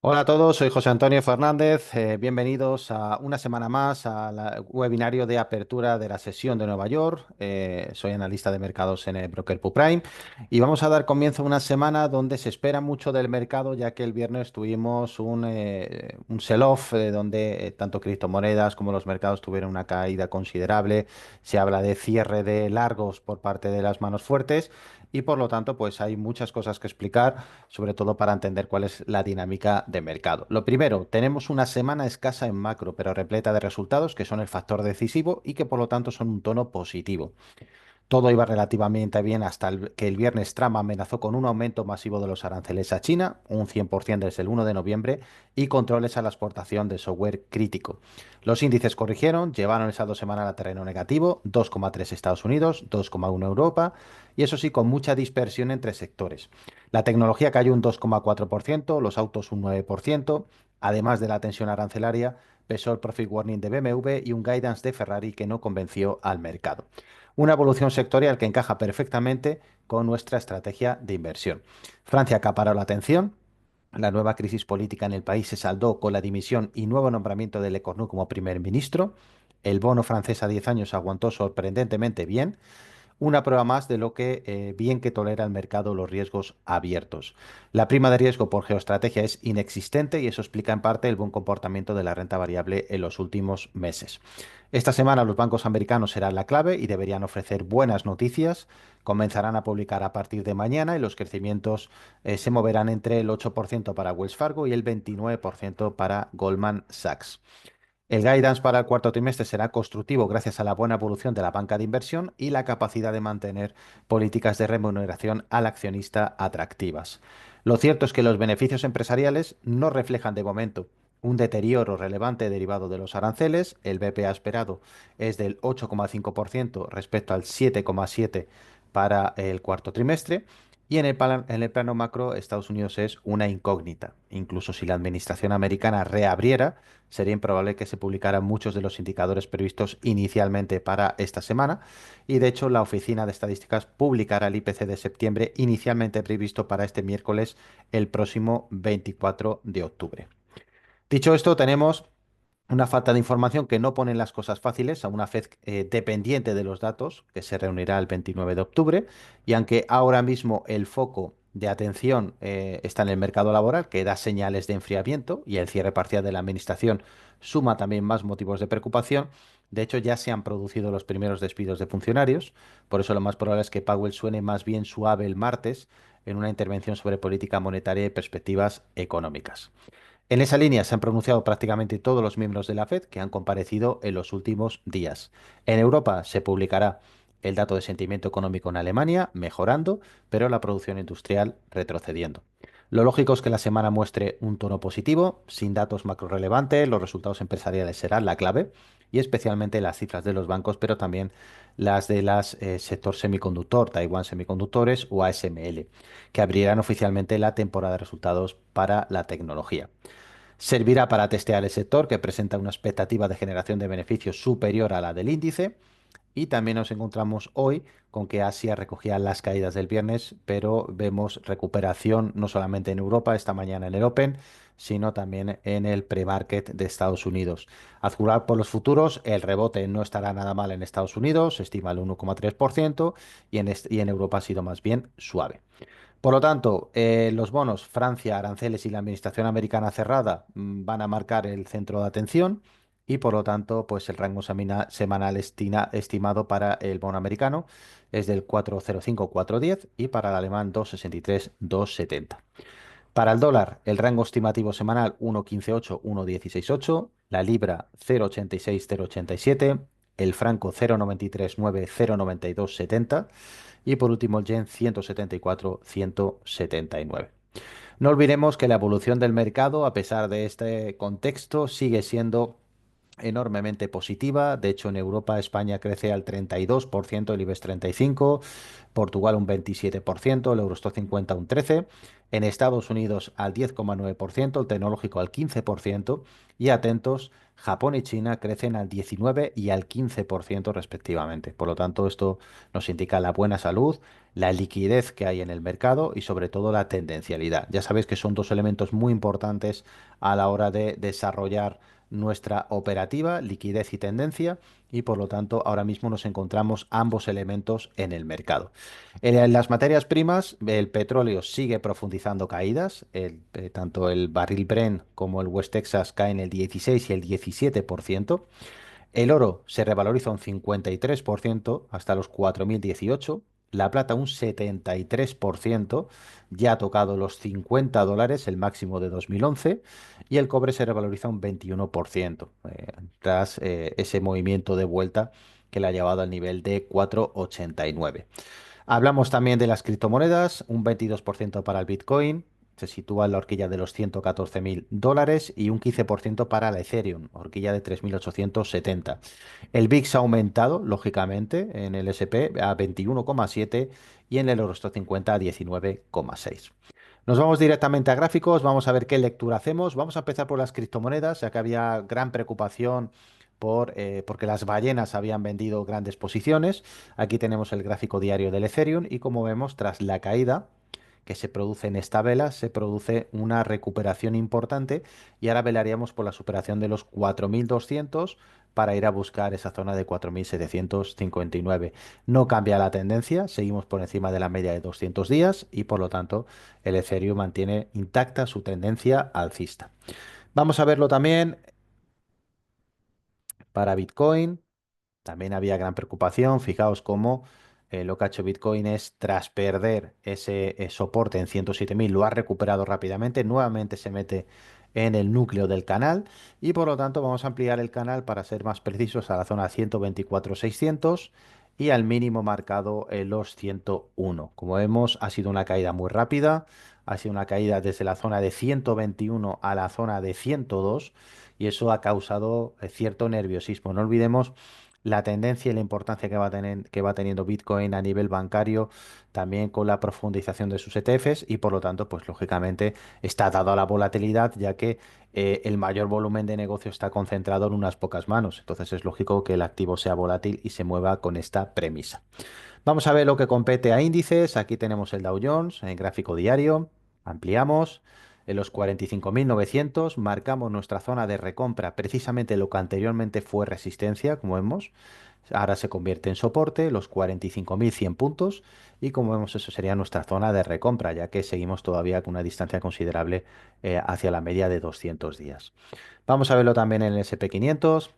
Hola a todos, soy José Antonio Fernández. Bienvenidos a una semana más al webinario de apertura de la sesión de Nueva York. Soy analista de mercados en el broker PUPrime y vamos a dar comienzo a una semana donde se espera mucho del mercado, ya que el viernes tuvimos un sell-off donde tanto criptomonedas como los mercados tuvieron una caída considerable. Se habla de cierre de largos por parte de las manos fuertes y por lo tanto pues hay muchas cosas que explicar, sobre todo para entender cuál es la dinámica de mercado. Lo primero, tenemos una semana escasa en macro, pero repleta de resultados que son el factor decisivo y que por lo tanto son un tono positivo. Todo iba relativamente bien hasta que el viernes Trump amenazó con un aumento masivo de los aranceles a China, un 100% desde el 1 de noviembre, y controles a la exportación de software crítico. Los índices corrigieron, llevaron esas 2 semanas a terreno negativo, 2,3 Estados Unidos, 2,1 Europa, y eso sí, con mucha dispersión entre sectores. La tecnología cayó un 2,4%, los autos un 9%, además de la tensión arancelaria, pesó el profit warning de BMW y un guidance de Ferrari que no convenció al mercado. Una evolución sectorial que encaja perfectamente con nuestra estrategia de inversión. Francia acaparó la atención. La nueva crisis política en el país se saldó con la dimisión y nuevo nombramiento de Le Cornu como primer ministro. El bono francés a 10 años aguantó sorprendentemente bien, una prueba más de lo que bien que tolera el mercado los riesgos abiertos. La prima de riesgo por geoestrategia es inexistente y eso explica en parte el buen comportamiento de la renta variable en los últimos meses. Esta semana los bancos americanos serán la clave y deberían ofrecer buenas noticias. Comenzarán a publicar a partir de mañana y los crecimientos se moverán entre el 8% para Wells Fargo y el 29% para Goldman Sachs. El guidance para el cuarto trimestre será constructivo gracias a la buena evolución de la banca de inversión y la capacidad de mantener políticas de remuneración al accionista atractivas. Lo cierto es que los beneficios empresariales no reflejan de momento un deterioro relevante derivado de los aranceles. El BPA esperado es del 8,5% respecto al 7,7% para el cuarto trimestre. Y en el plano macro, Estados Unidos es una incógnita. Incluso si la administración americana reabriera, sería improbable que se publicaran muchos de los indicadores previstos inicialmente para esta semana. Y de hecho, la Oficina de Estadísticas publicará el IPC de septiembre inicialmente previsto para este miércoles, el próximo 24 de octubre. Dicho esto, tenemos una falta de información que no pone las cosas fáciles a una Fed dependiente de los datos, que se reunirá el 29 de octubre, y aunque ahora mismo el foco de atención está en el mercado laboral, que da señales de enfriamiento, y el cierre parcial de la administración suma también más motivos de preocupación. De hecho, ya se han producido los primeros despidos de funcionarios, por eso lo más probable es que Powell suene más bien suave el martes en una intervención sobre política monetaria y perspectivas económicas. En esa línea se han pronunciado prácticamente todos los miembros de la Fed que han comparecido en los últimos días. En Europa se publicará el dato de sentimiento económico en Alemania, mejorando, pero la producción industrial retrocediendo. Lo lógico es que la semana muestre un tono positivo, sin datos macro relevantes, los resultados empresariales serán la clave, y especialmente las cifras de los bancos, pero también las de las sector semiconductor, Taiwan Semiconductores o ASML, que abrirán oficialmente la temporada de resultados para la tecnología. Servirá para testear el sector, que presenta una expectativa de generación de beneficios superior a la del índice. Y también nos encontramos hoy con que Asia recogía las caídas del viernes, pero vemos recuperación no solamente en Europa esta mañana en el Open, sino también en el pre-market de Estados Unidos. A jugar por los futuros, el rebote no estará nada mal en Estados Unidos, se estima el 1,3%, y en Europa ha sido más bien suave. Por lo tanto, los bonos Francia, aranceles y la administración americana cerrada van a marcar el centro de atención y por lo tanto, pues el rango semanal estimado para el bono americano es del 4,05-4,10 y para el alemán 2,63-2,70. Para el dólar, el rango estimativo semanal 1,158-1,168, la libra 0,86-0,87, el franco 0,93-9, 0,9270 y por último el yen 174-179. No olvidemos que la evolución del mercado, a pesar de este contexto, sigue siendo enormemente positiva. De hecho, en Europa, España crece al 32%, el IBEX 35, Portugal un 27%, el Eurostoxx 50 un 13%, en Estados Unidos al 10,9%, el tecnológico al 15% y atentos, Japón y China crecen al 19 y al 15% respectivamente. Por lo tanto, esto nos indica la buena salud, la liquidez que hay en el mercado y sobre todo la tendencialidad. Ya sabéis que son dos elementos muy importantes a la hora de desarrollar nuestra operativa, liquidez y tendencia, y por lo tanto ahora mismo nos encontramos ambos elementos en el mercado. En las materias primas, el petróleo sigue profundizando caídas, tanto el barril Brent como el West Texas caen el 16 y el 17%. El oro se revaloriza un 53% hasta los 4.018. La plata un 73%, ya ha tocado los $50, el máximo de 2011. Y el cobre se revaloriza un 21%, tras ese movimiento de vuelta que le ha llevado al nivel de 4,89. Hablamos también de las criptomonedas, un 22% para el Bitcoin, se sitúa en la horquilla de los $114.000 y un 15% para la Ethereum, horquilla de 3.870. El VIX ha aumentado, lógicamente, en el SP a 21,7 y en el Eurostoxx 50 a 19,6. Nos vamos directamente a gráficos, vamos a ver qué lectura hacemos. Vamos a empezar por las criptomonedas, ya que había gran preocupación porque las ballenas habían vendido grandes posiciones. Aquí tenemos el gráfico diario del Ethereum y como vemos, tras la caída que se produce en esta vela, se produce una recuperación importante y ahora velaríamos por la superación de los 4.200 para ir a buscar esa zona de 4.759. No cambia la tendencia, seguimos por encima de la media de 200 días y por lo tanto el Ethereum mantiene intacta su tendencia alcista. Vamos a verlo también para Bitcoin. También había gran preocupación. Fijaos cómo lo que ha hecho Bitcoin es, tras perder ese soporte en 107.000, lo ha recuperado rápidamente. Nuevamente se mete en el núcleo del canal y por lo tanto vamos a ampliar el canal para ser más precisos a la zona 124.600 y al mínimo marcado en los 101. Como vemos, ha sido una caída muy rápida. Ha sido una caída desde la zona de 121 a la zona de 102 y eso ha causado cierto nerviosismo. No olvidemos la tendencia y la importancia que va teniendo Bitcoin a nivel bancario, también con la profundización de sus ETFs y por lo tanto, pues lógicamente está dado a la volatilidad, ya que el mayor volumen de negocio está concentrado en unas pocas manos. Entonces es lógico que el activo sea volátil y se mueva con esta premisa. Vamos a ver lo que compete a índices. Aquí tenemos el Dow Jones en gráfico diario. Ampliamos. En los 45.900 marcamos nuestra zona de recompra, precisamente lo que anteriormente fue resistencia, como vemos. Ahora se convierte en soporte, los 45.100 puntos. Y como vemos, eso sería nuestra zona de recompra, ya que seguimos todavía con una distancia considerable hacia la media de 200 días. Vamos a verlo también en el SP 500.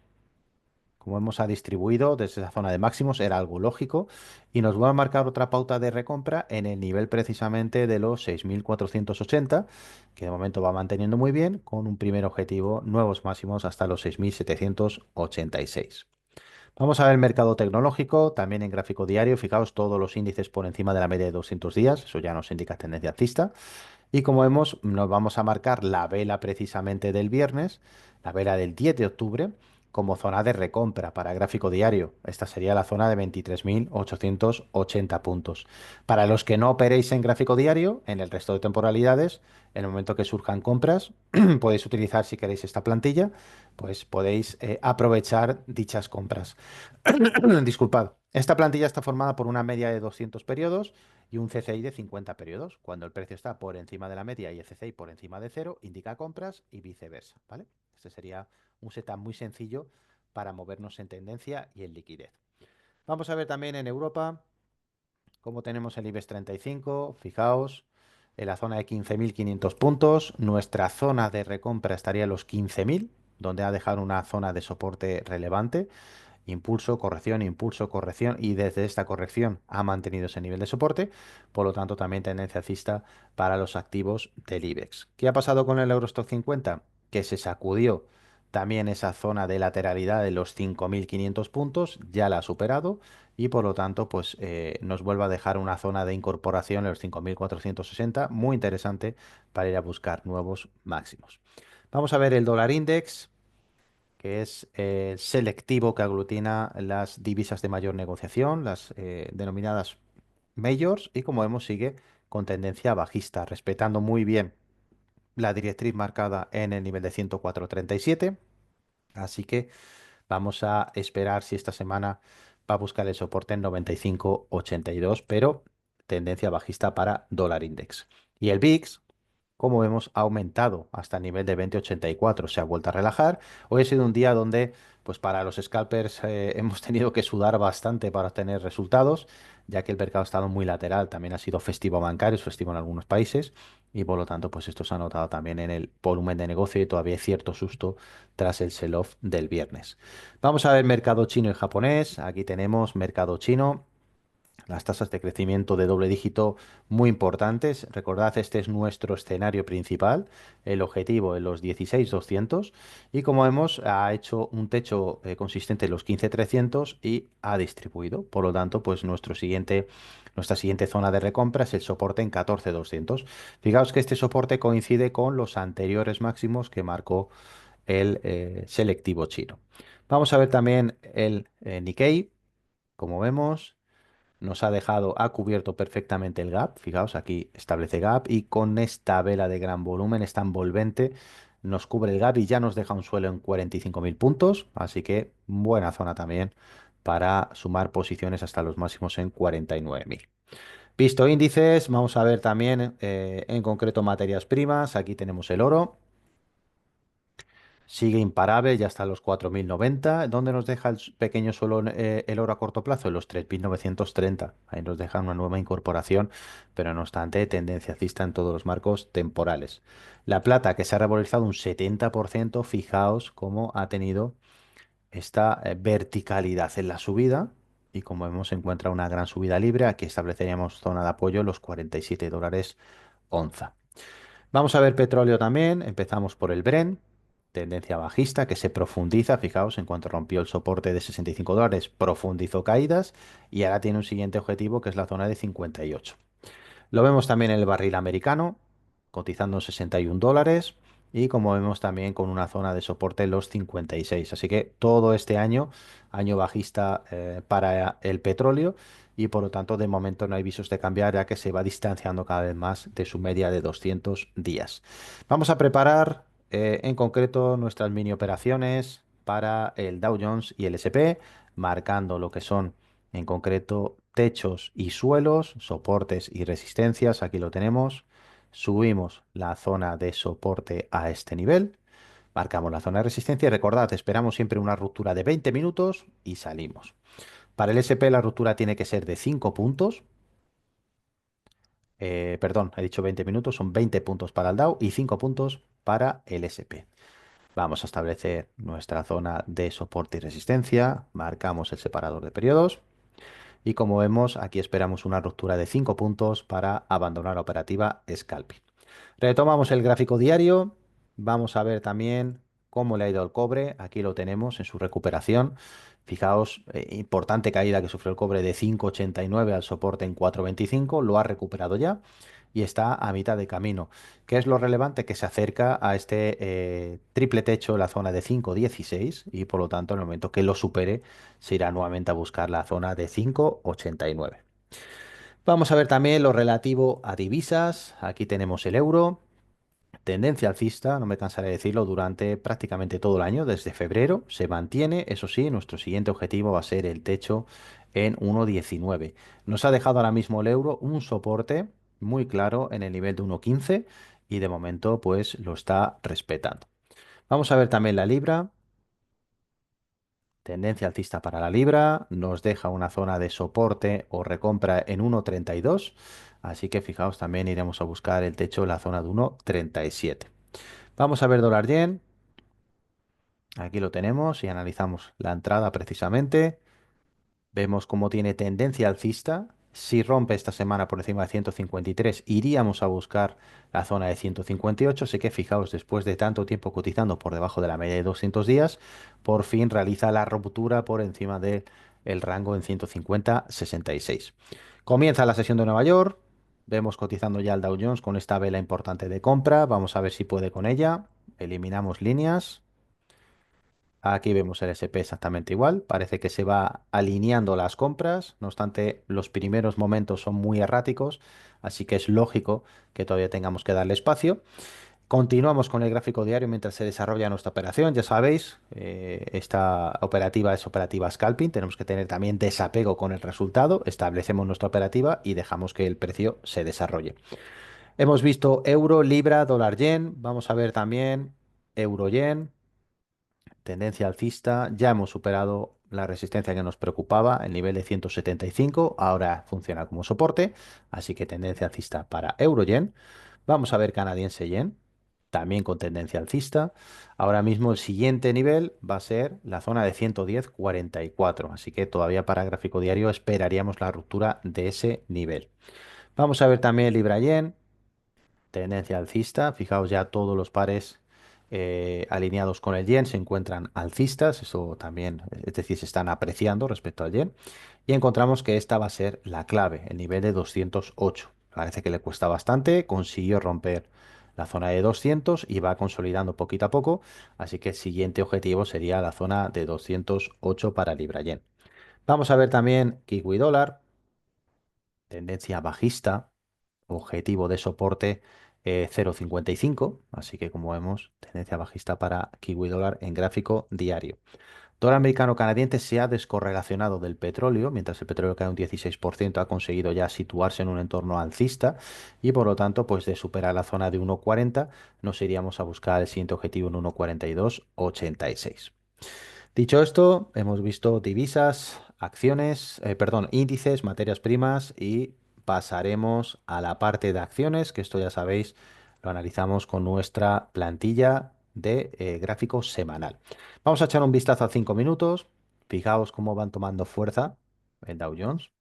Como hemos ha distribuido desde esa zona de máximos, era algo lógico. Y nos va a marcar otra pauta de recompra en el nivel precisamente de los 6.480, que de momento va manteniendo muy bien, con un primer objetivo, nuevos máximos hasta los 6.786. Vamos a ver el mercado tecnológico, también en gráfico diario. Fijaos, todos los índices por encima de la media de 200 días, eso ya nos indica tendencia alcista. Y como vemos, nos vamos a marcar la vela precisamente del viernes, la vela del 10 de octubre, como zona de recompra para gráfico diario. Esta sería la zona de 23.880 puntos. Para los que no operéis en gráfico diario, en el resto de temporalidades, en el momento que surjan compras, podéis utilizar, si queréis, esta plantilla, pues podéis aprovechar dichas compras. Disculpad. Esta plantilla está formada por una media de 200 periodos y un CCI de 50 periodos. Cuando el precio está por encima de la media y el CCI por encima de cero, indica compras y viceversa, ¿vale? Este sería un setup muy sencillo para movernos en tendencia y en liquidez. Vamos a ver también en Europa cómo tenemos el IBEX 35. Fijaos, en la zona de 15.500 puntos. Nuestra zona de recompra estaría en los 15.000, donde ha dejado una zona de soporte relevante. Impulso, corrección y desde esta corrección ha mantenido ese nivel de soporte, por lo tanto también tendencia alcista para los activos del IBEX. ¿Qué ha pasado con el Eurostoxx 50? Que se sacudió también esa zona de lateralidad de los 5.500 puntos, ya la ha superado y por lo tanto pues nos vuelve a dejar una zona de incorporación en los 5.460, muy interesante para ir a buscar nuevos máximos. Vamos a ver el dólar index. que es el selectivo que aglutina las divisas de mayor negociación, las denominadas majors, y como vemos sigue con tendencia bajista, respetando muy bien la directriz marcada en el nivel de 104,37. Así que vamos a esperar si esta semana va a buscar el soporte en 95,82, pero tendencia bajista para dólar index. Y el VIX, como vemos, ha aumentado hasta el nivel de 20,84. Se ha vuelto a relajar. Hoy ha sido un día donde, pues para los scalpers, hemos tenido que sudar bastante para obtener resultados, ya que el mercado ha estado muy lateral. También ha sido festivo bancario, es festivo en algunos países, y por lo tanto, pues esto se ha notado también en el volumen de negocio y todavía hay cierto susto tras el sell-off del viernes. Vamos a ver mercado chino y japonés. Aquí tenemos mercado chino. Las tasas de crecimiento de doble dígito muy importantes. Recordad, este es nuestro escenario principal. El objetivo en los 16.200. Y como vemos, ha hecho un techo consistente en los 15.300 y ha distribuido. Por lo tanto, pues nuestra siguiente zona de recompra es el soporte en 14.200. Fijaos que este soporte coincide con los anteriores máximos que marcó el selectivo chino. Vamos a ver también el Nikkei. Como vemos, ha cubierto perfectamente el gap. Fijaos, aquí establece gap y con esta vela de gran volumen, esta envolvente, nos cubre el gap y ya nos deja un suelo en 45.000 puntos. Así que buena zona también para sumar posiciones hasta los máximos en 49.000. Visto índices, vamos a ver también en concreto materias primas. Aquí tenemos el oro. Sigue imparable, ya está a los 4.090. ¿Dónde nos deja el pequeño suelo el oro a corto plazo? En los 3.930. Ahí nos deja una nueva incorporación, pero no obstante, tendencia alcista en todos los marcos temporales. La plata, que se ha revalorizado un 70%, fijaos cómo ha tenido esta verticalidad en la subida. Y como vemos, se encuentra una gran subida libre. Aquí estableceríamos zona de apoyo, los 47 dólares onza. Vamos a ver petróleo también. Empezamos por el Brent, tendencia bajista que se profundiza. Fijaos, en cuanto rompió el soporte de 65 dólares, profundizó caídas y ahora tiene un siguiente objetivo que es la zona de 58. Lo vemos también en el barril americano, cotizando en 61 dólares y como vemos también con una zona de soporte en los 56. Así que todo este año, año bajista para el petróleo y por lo tanto de momento no hay visos de cambiar ya que se va distanciando cada vez más de su media de 200 días. Vamos a preparar en concreto nuestras mini operaciones para el Dow Jones y el S&P, marcando lo que son en concreto techos y suelos, soportes y resistencias. Aquí lo tenemos. Subimos la zona de soporte a este nivel. Marcamos la zona de resistencia y recordad, esperamos siempre una ruptura de 20 minutos y salimos. Para el SP la ruptura tiene que ser de 5 puntos. Perdón, he dicho 20 minutos, son 20 puntos para el Dow y 5 puntos para el SP. Vamos a establecer nuestra zona de soporte y resistencia. Marcamos el separador de periodos. Y como vemos, aquí esperamos una ruptura de 5 puntos para abandonar la operativa scalping. Retomamos el gráfico diario. Vamos a ver también cómo le ha ido el cobre. Aquí lo tenemos en su recuperación. Fijaos, importante caída que sufrió el cobre de 5,89 al soporte en 4,25. Lo ha recuperado ya y está a mitad de camino. ¿Qué es lo relevante? Que se acerca a este triple techo, la zona de 5,16 y por lo tanto en el momento que lo supere se irá nuevamente a buscar la zona de 5,89. Vamos a ver también lo relativo a divisas. Aquí tenemos el euro. Tendencia alcista, no me cansaré de decirlo, durante prácticamente todo el año, desde febrero, se mantiene. Eso sí, nuestro siguiente objetivo va a ser el techo en 1,19. Nos ha dejado ahora mismo el euro un soporte muy claro en el nivel de 1,15 y de momento pues lo está respetando. Vamos a ver también la libra. Tendencia alcista para la libra, nos deja una zona de soporte o recompra en 1,32, así que fijaos, también iremos a buscar el techo en la zona de 1,37. Vamos a ver dólar yen, aquí lo tenemos y analizamos la entrada precisamente. Vemos cómo tiene tendencia alcista. Si rompe esta semana por encima de 153, iríamos a buscar la zona de 158. Así que fijaos, después de tanto tiempo cotizando por debajo de la media de 200 días, por fin realiza la ruptura por encima del rango en 150,66. Comienza la sesión de Nueva York. Vemos cotizando ya el Dow Jones con esta vela importante de compra. Vamos a ver si puede con ella. Eliminamos líneas. Aquí vemos el SP exactamente igual. Parece que se va alineando las compras. No obstante, los primeros momentos son muy erráticos, así que es lógico que todavía tengamos que darle espacio. Continuamos con el gráfico diario mientras se desarrolla nuestra operación. Ya sabéis, esta operativa es operativa scalping. Tenemos que tener también desapego con el resultado. Establecemos nuestra operativa y dejamos que el precio se desarrolle. Hemos visto euro, libra, dólar, yen. Vamos a ver también euro, yen. Tendencia alcista. Ya hemos superado la resistencia que nos preocupaba, el nivel de 175. Ahora funciona como soporte. Así que tendencia alcista para euro, yen. Vamos a ver canadiense yen, también con tendencia alcista. Ahora mismo el siguiente nivel va a ser la zona de 110,44. Así que todavía para gráfico diario esperaríamos la ruptura de ese nivel. Vamos a ver también libra yen, tendencia alcista. Fijaos ya todos los pares alineados con el yen se encuentran alcistas. Eso también, es decir, se están apreciando respecto al yen. Y encontramos que esta va a ser la clave, el nivel de 208. Parece que le cuesta bastante, consiguió romper la zona de 200 y va consolidando poquito a poco. Así que el siguiente objetivo sería la zona de 208 para libra yen. Vamos a ver también kiwi dólar, tendencia bajista, objetivo de soporte 0,55, así que como vemos, tendencia bajista para kiwi dólar en gráfico diario. Dólar americano canadiense se ha descorrelacionado del petróleo, mientras el petróleo cae un 16%, ha conseguido ya situarse en un entorno alcista y por lo tanto, pues de superar la zona de 1,40, nos iríamos a buscar el siguiente objetivo en 1,4286. Dicho esto, hemos visto divisas, acciones, perdón, índices, materias primas y pasaremos a la parte de acciones, que esto ya sabéis, lo analizamos con nuestra plantilla de gráfico semanal. Vamos a echar un vistazo a 5 minutos. Fijaos cómo van tomando fuerza el Dow Jones.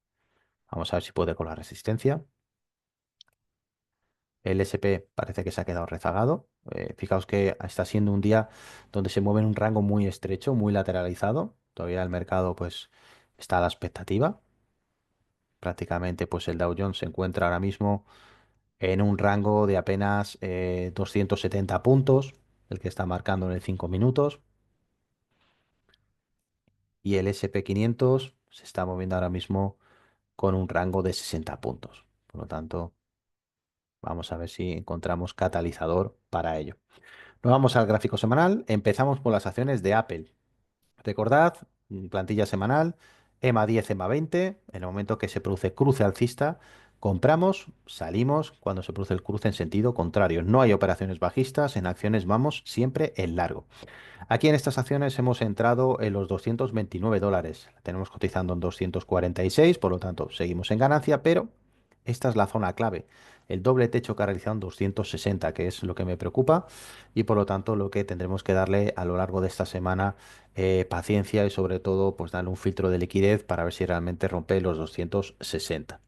Vamos a ver si puede con la resistencia. El SP parece que se ha quedado rezagado. Fijaos que está siendo un día donde se mueve en un rango muy estrecho, muy lateralizado. Todavía el mercado pues está a la expectativa. Prácticamente pues el Dow Jones se encuentra ahora mismo en un rango de apenas 270 puntos, el que está marcando en el 5 minutos. Y el SP 500 se está moviendo ahora mismo con un rango de 60 puntos. Por lo tanto, vamos a ver si encontramos catalizador para ello. Nos vamos al gráfico semanal. Empezamos por las acciones de Apple. Recordad, plantilla semanal, EMA 10, EMA 20. En el momento que se produce cruce alcista, compramos, salimos cuando se produce el cruce en sentido contrario. No hay operaciones bajistas, en acciones vamos siempre en largo. Aquí en estas acciones hemos entrado en los 229 dólares. La tenemos cotizando en 246, por lo tanto seguimos en ganancia, pero esta es la zona clave. El doble techo que ha realizado en 260, que es lo que me preocupa y por lo tanto lo que tendremos que darle a lo largo de esta semana paciencia y sobre todo pues darle un filtro de liquidez para ver si realmente rompe los 260.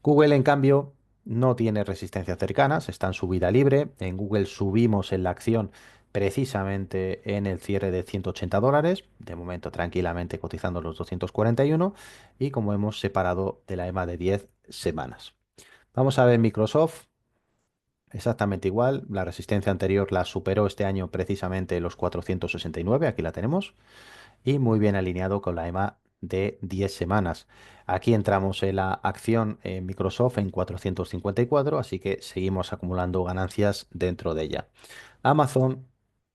Google, en cambio, no tiene resistencia cercanas, está en subida libre. En Google subimos en la acción precisamente en el cierre de 180 dólares, de momento tranquilamente cotizando los 241 y como hemos separado de la EMA de 10 semanas. Vamos a ver Microsoft, exactamente igual, la resistencia anterior la superó este año precisamente los 469, aquí la tenemos y muy bien alineado con la EMA de 10 semanas. Aquí entramos en la acción en Microsoft en 454, así que seguimos acumulando ganancias dentro de ella. Amazon,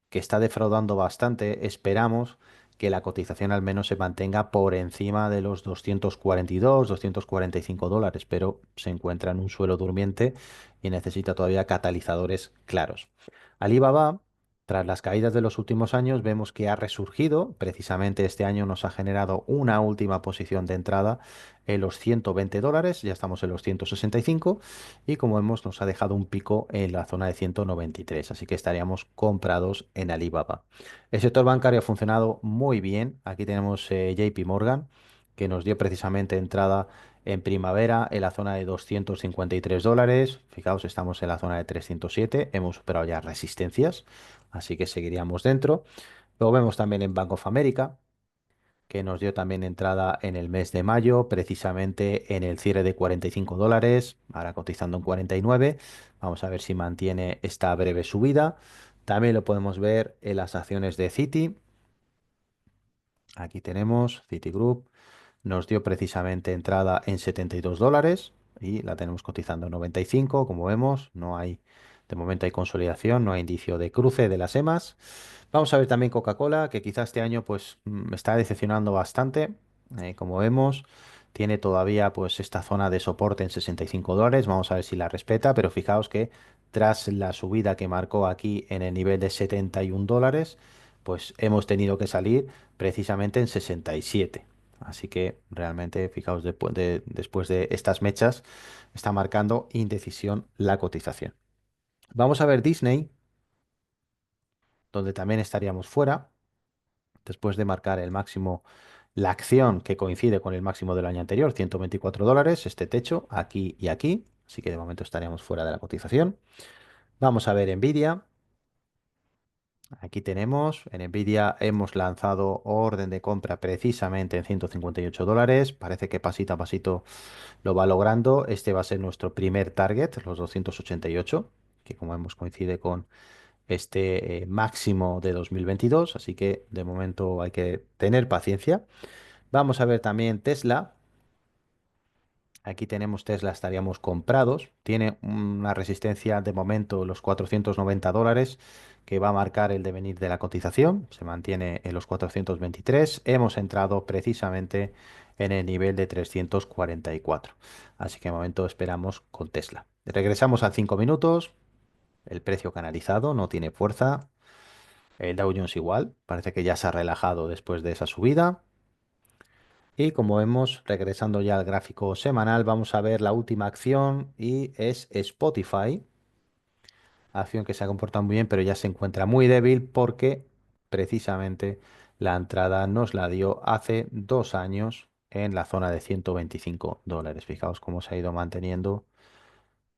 que está defraudando bastante, esperamos que la cotización al menos se mantenga por encima de los 242, 245 dólares, pero se encuentra en un suelo durmiente y necesita todavía catalizadores claros. Alibaba, tras las caídas de los últimos años, vemos que ha resurgido. Precisamente este año nos ha generado una última posición de entrada en los 120 dólares. Ya estamos en los 165 y como vemos nos ha dejado un pico en la zona de 193. Así que estaríamos comprados en Alibaba. El sector bancario ha funcionado muy bien. Aquí tenemos JP Morgan, que nos dio precisamente entrada en primavera en la zona de 253 dólares. Fijaos, estamos en la zona de 307. Hemos superado ya resistencias, así que seguiríamos dentro. Luego vemos también en Bank of America, que nos dio también entrada en el mes de mayo, precisamente en el cierre de 45 dólares, ahora cotizando en 49. Vamos a ver si mantiene esta breve subida. También lo podemos ver en las acciones de Citi, Aquí tenemos Citigroup. Nos dio precisamente entrada en $72 y la tenemos cotizando en 95. Como vemos, no hay, de momento hay consolidación, no hay indicio de cruce de las EMAs. Vamos a ver también Coca-Cola, que quizás este año pues me está decepcionando bastante. Como vemos, tiene todavía pues esta zona de soporte en $65. Vamos a ver si la respeta, pero fijaos que tras la subida que marcó aquí en el nivel de $71, pues hemos tenido que salir precisamente en 67. Así que realmente, fijaos, después de estas mechas, está marcando indecisión la cotización. Vamos a ver Disney, donde también estaríamos fuera, después de marcar el máximo, la acción que coincide con el máximo del año anterior, $124, este techo, aquí y aquí. Así que de momento estaríamos fuera de la cotización. Vamos a ver Nvidia. Aquí tenemos, en Nvidia hemos lanzado orden de compra precisamente en $158. Parece que pasito a pasito lo va logrando. Este va a ser nuestro primer target, los 288, que como vemos coincide con este máximo de 2022. Así que de momento hay que tener paciencia. Vamos a ver también Tesla. Aquí tenemos Tesla, estaríamos comprados. Tiene una resistencia de momento los $490 que va a marcar el devenir de la cotización. Se mantiene en los 423. Hemos entrado precisamente en el nivel de 344. Así que de momento esperamos con Tesla. Regresamos a 5 minutos. El precio canalizado no tiene fuerza. El Dow Jones igual. Parece que ya se ha relajado después de esa subida. Y como vemos, regresando ya al gráfico semanal, vamos a ver la última acción y es Spotify. Acción que se ha comportado muy bien, pero ya se encuentra muy débil porque precisamente la entrada nos la dio hace 2 años en la zona de $125. Fijaos cómo se ha ido manteniendo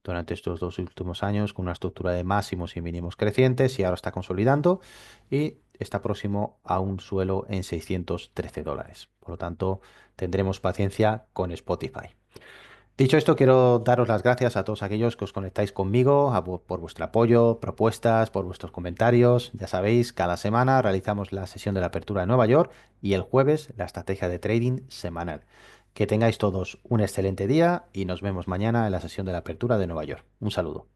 durante estos 2 últimos años con una estructura de máximos y mínimos crecientes y ahora está consolidando y está próximo a un suelo en $613. Por lo tanto, tendremos paciencia con Spotify. Dicho esto, quiero daros las gracias a todos aquellos que os conectáis conmigo, por vuestro apoyo, propuestas, por vuestros comentarios. Ya sabéis, cada semana realizamos la sesión de la apertura de Nueva York y el jueves la estrategia de trading semanal. Que tengáis todos un excelente día y nos vemos mañana en la sesión de la apertura de Nueva York. Un saludo.